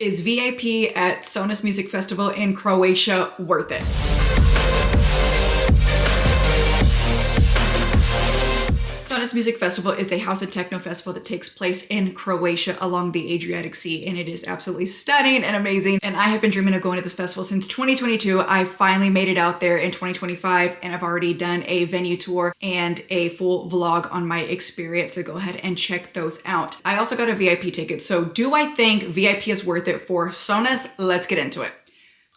Is VIP at Sonus Music Festival in Croatia worth it? Sonus Music Festival is a house and techno festival that takes place in Croatia along the Adriatic Sea, and it is absolutely stunning and amazing. And I have been dreaming of going to this festival since 2022. I finally made it out there in 2025, and I've already done a venue tour and a full vlog on my experience, so go ahead and check those out. I also got a VIP ticket, so do I think VIP is worth it for Sonus? Let's get into it.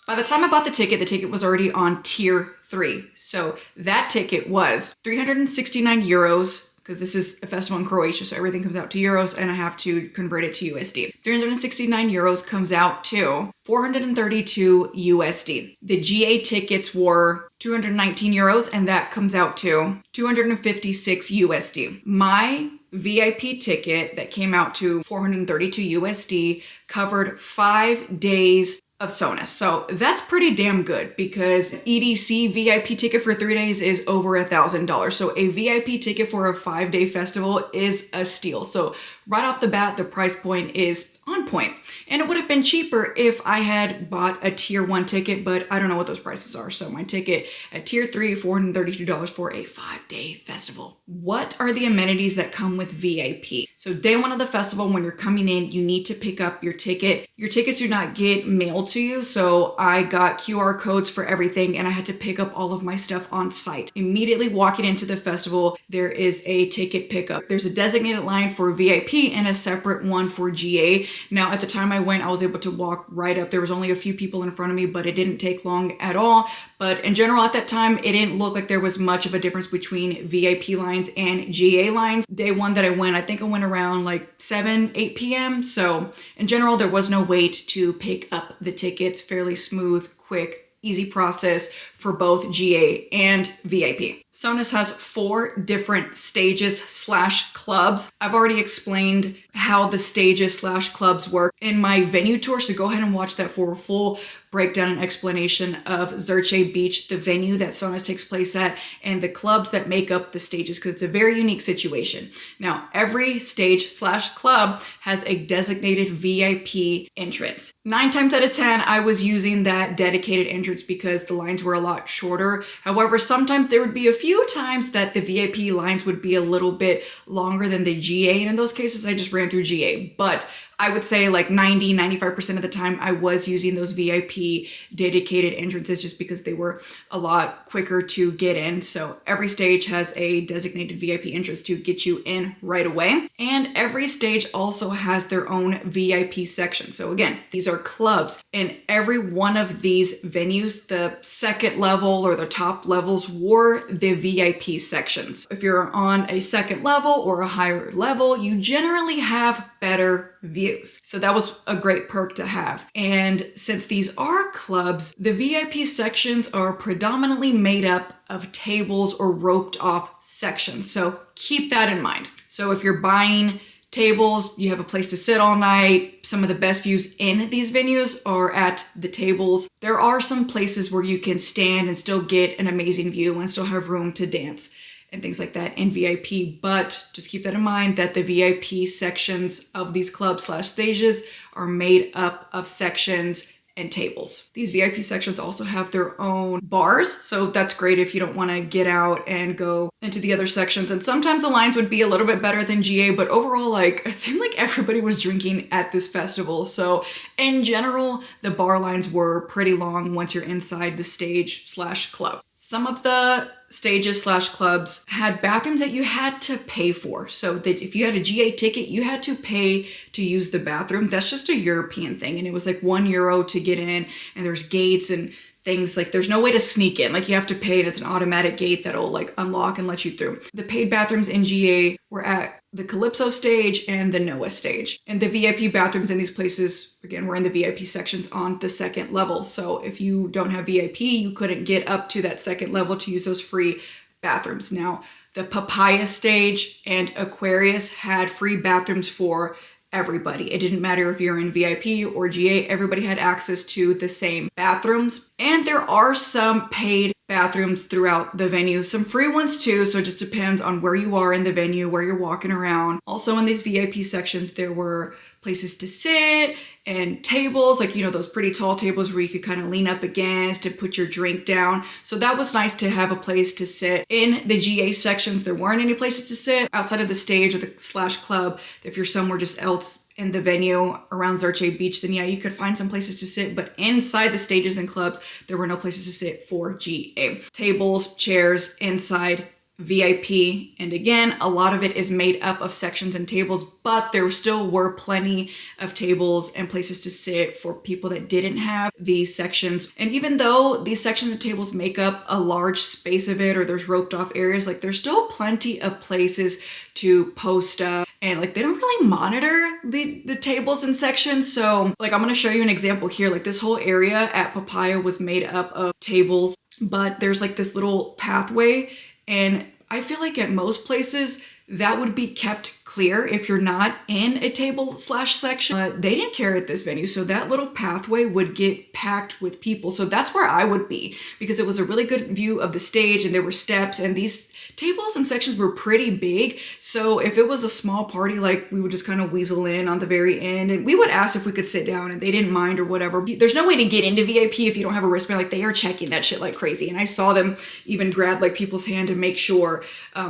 By the time I bought the ticket was already on tier 3. So that ticket was 369 euros, because this is a festival in Croatia, so everything comes out to euros and I have to convert it to USD. 369 euros comes out to 432 USD. The GA tickets were 219 euros and that comes out to 256 USD. My VIP ticket that came out to 432 USD covered 5 days of Sonus. So that's pretty damn good because EDC VIP ticket for 3 days is over $1,000. So a VIP ticket for a 5-day festival is a steal. So right off the bat, the price point is on point. And it would have been cheaper if I had bought a tier 1 ticket, but I don't know what those prices are. So my ticket at tier 3, $432 for a 5-day festival. What are the amenities that come with VIP? So day 1 of the festival, when you're coming in, you need to pick up your ticket. Your tickets do not get mailed to you. So I got QR codes for everything and I had to pick up all of my stuff on site. Immediately walking into the festival, there is a ticket pickup. There's a designated line for VIP and a separate one for GA. Now, at the time I went, I was able to walk right up. There was only a few people in front of me, but it didn't take long at all. But in general, at that time, it didn't look like there was much of a difference between VIP lines and GA lines. Day 1 that I went, I think I went around like 7, 8 p.m. So in general, there was no wait to pick up the tickets. Fairly smooth, quick, easy process for both GA and VIP. Sonus has 4 different stages/clubs. I've already explained how the stages/clubs work in my venue tour, so go ahead and watch that for a full breakdown and explanation of Zrće Beach, the venue that Sonus takes place at, and the clubs that make up the stages, because it's a very unique situation. Now, every stage/club has a designated VIP entrance. 9 times out of 10, I was using that dedicated entrance because the lines were a lot shorter. However, sometimes there would be a few times that the VIP lines would be a little bit longer than the GA, and in those cases I just ran through GA. But I would say like 90-95% of the time I was using those VIP dedicated entrances just because they were a lot quicker to get in. So every stage has a designated VIP entrance to get you in right away. And every stage also has their own VIP section. So again, these are clubs. And every one of these venues, the second level or the top levels were the VIP sections. If you're on a second level or a higher level, you generally have better views. So that was a great perk to have. And since these are clubs, the VIP sections are predominantly made up of tables or roped off sections. So keep that in mind. So if you're buying tables, you have a place to sit all night. Some of the best views in these venues are at the tables. There are some places where you can stand and still get an amazing view and still have room to dance and things like that in VIP, but just keep that in mind that the VIP sections of these clubs/stages are made up of sections and tables. These VIP sections also have their own bars, so that's great if you don't want to get out and go into the other sections. And sometimes the lines would be a little bit better than GA, but overall, like, it seemed like everybody was drinking at this festival. So in general, the bar lines were pretty long once you're inside the stage/club. Some of the stages/clubs had bathrooms that you had to pay for. So that if you had a GA ticket, you had to pay to use the bathroom. That's just a European thing. And it was like €1 to get in, and there's gates and things like there's no way to sneak in. Like you have to pay, and it's an automatic gate that'll like unlock and let you through. The paid bathrooms in GA were at the Calypso stage and the Noah stage. And the VIP bathrooms in these places, again, were in the VIP sections on the second level. So if you don't have VIP, you couldn't get up to that second level to use those free bathrooms. Now, the Papaya stage and Aquarius had free bathrooms for everybody. It didn't matter if you're in VIP or GA, everybody had access to the same bathrooms. And there are some paid bathrooms throughout the venue, some free ones too, so it just depends on where you are in the venue, where you're walking around. Also in these VIP sections, there were places to sit and tables, like, you know, those pretty tall tables where you could kind of lean up against and put your drink down. So that was nice to have a place to sit. In the GA sections, there weren't any places to sit outside of the stage or the slash club. If you're somewhere just else in the venue around Zarche Beach, then yeah, you could find some places to sit, but inside the stages and clubs, there were no places to sit for GA. Tables, chairs, inside, VIP, and again, a lot of it is made up of sections and tables, but there still were plenty of tables and places to sit for people that didn't have these sections. And even though these sections and tables make up a large space of it, or there's roped off areas, like there's still plenty of places to post up, and like they don't really monitor the tables and sections. So like I'm gonna show you an example here. Like this whole area at Papaya was made up of tables, but there's like this little pathway, and I feel like at most places that would be kept clear if you're not in a table slash section. They didn't care at this venue, so that little pathway would get packed with people. So that's where I would be, because it was a really good view of the stage and there were steps, and these tables and sections were pretty big. So if it was a small party, like we would just kind of weasel in on the very end, and we would ask if we could sit down and they didn't mind or whatever. There's no way to get into VIP if you don't have a wristband. Like they are checking that shit like crazy. And I saw them even grab like people's hand to make sure.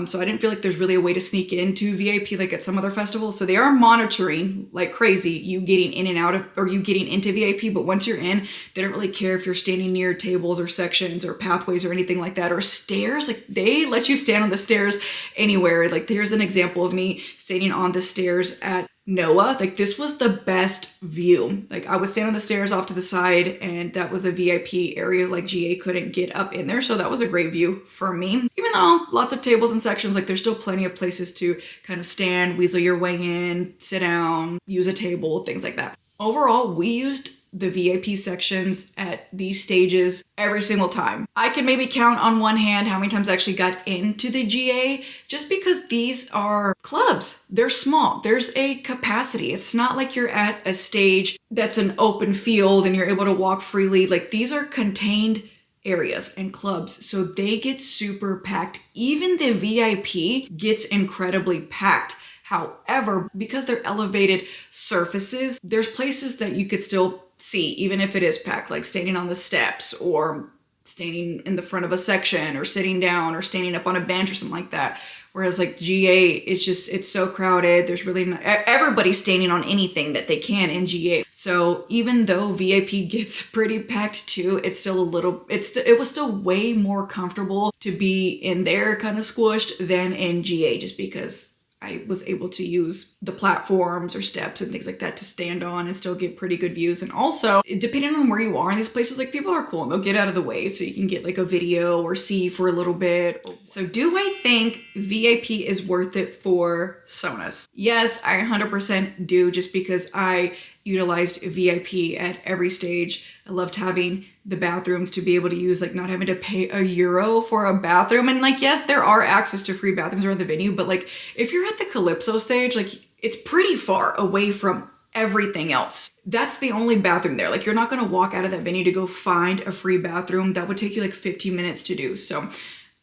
So I didn't feel like there's really a way to sneak into VIP like at some other festivals. So they are monitoring like crazy you getting in and out of, or you getting into VIP. But once you're in, they don't really care if you're standing near tables or sections or pathways or anything like that, or stairs. Like they let you stand on the stairs anywhere. Like here's an example of me standing on the stairs at Noah. Like this was the best view. Like I would stand on the stairs off to the side, and that was a VIP area. Like GA couldn't get up in there, so that was a great view for me. Even though lots of tables and sections, like there's still plenty of places to kind of stand, weasel your way in, sit down, use a table, things like that. Overall, we used the VIP sections at these stages every single time. I can maybe count on one hand how many times I actually got into the GA, just because these are clubs. They're small. There's a capacity. It's not like you're at a stage that's an open field and you're able to walk freely. Like these are contained areas and clubs, so they get super packed. Even the VIP gets incredibly packed. However, because they're elevated surfaces, there's places that you could still see, even if it is packed, like standing on the steps or standing in the front of a section or sitting down or standing up on a bench or something like that. Whereas like GA, it's so crowded. There's really not, everybody's standing on anything that they can in GA. So even though VIP gets pretty packed too, it's still it was still way more comfortable to be in there kind of squished than in GA, just because I was able to use the platforms or steps and things like that to stand on and still get pretty good views. And also, depending on where you are in these places, like people are cool and they'll get out of the way so you can get like a video or see for a little bit. So do I think VIP is worth it for Sonus? Yes, I 100% do, just because I utilized VIP at every stage. I loved having the bathrooms to be able to use, like not having to pay €1 for a bathroom. And like, yes, there are access to free bathrooms around the venue, but like if you're at the Calypso stage, like it's pretty far away from everything else. That's the only bathroom there. Like you're not gonna walk out of that venue to go find a free bathroom. That would take you like 15 minutes to do. So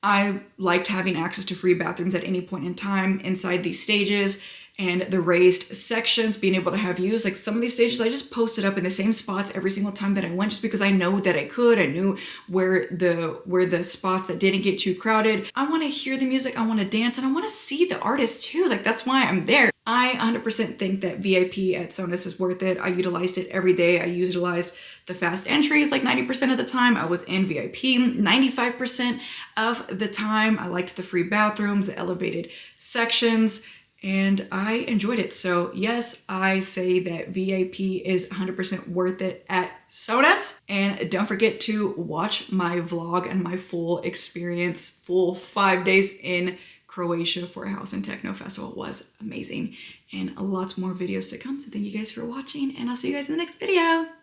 I liked having access to free bathrooms at any point in time inside these stages. And the raised sections, being able to have views. Like some of these stages, I just posted up in the same spots every single time that I went, just because I know that I could. I knew where the spots that didn't get too crowded. I want to hear the music, I want to dance, and I want to see the artist too. Like that's why I'm there. I 100% think that VIP at Sonus is worth it. I utilized it every day. I utilized the fast entries like 90% of the time. I was in VIP 95% of the time. I liked the free bathrooms, the elevated sections, and I enjoyed it. So yes, I say that VIP is 100% worth it at Sonus. And don't forget to watch my vlog and my full experience, full 5 days in Croatia for a house and techno festival. It was amazing, and lots more videos to come. So thank you guys for watching, and I'll see you guys in the next video.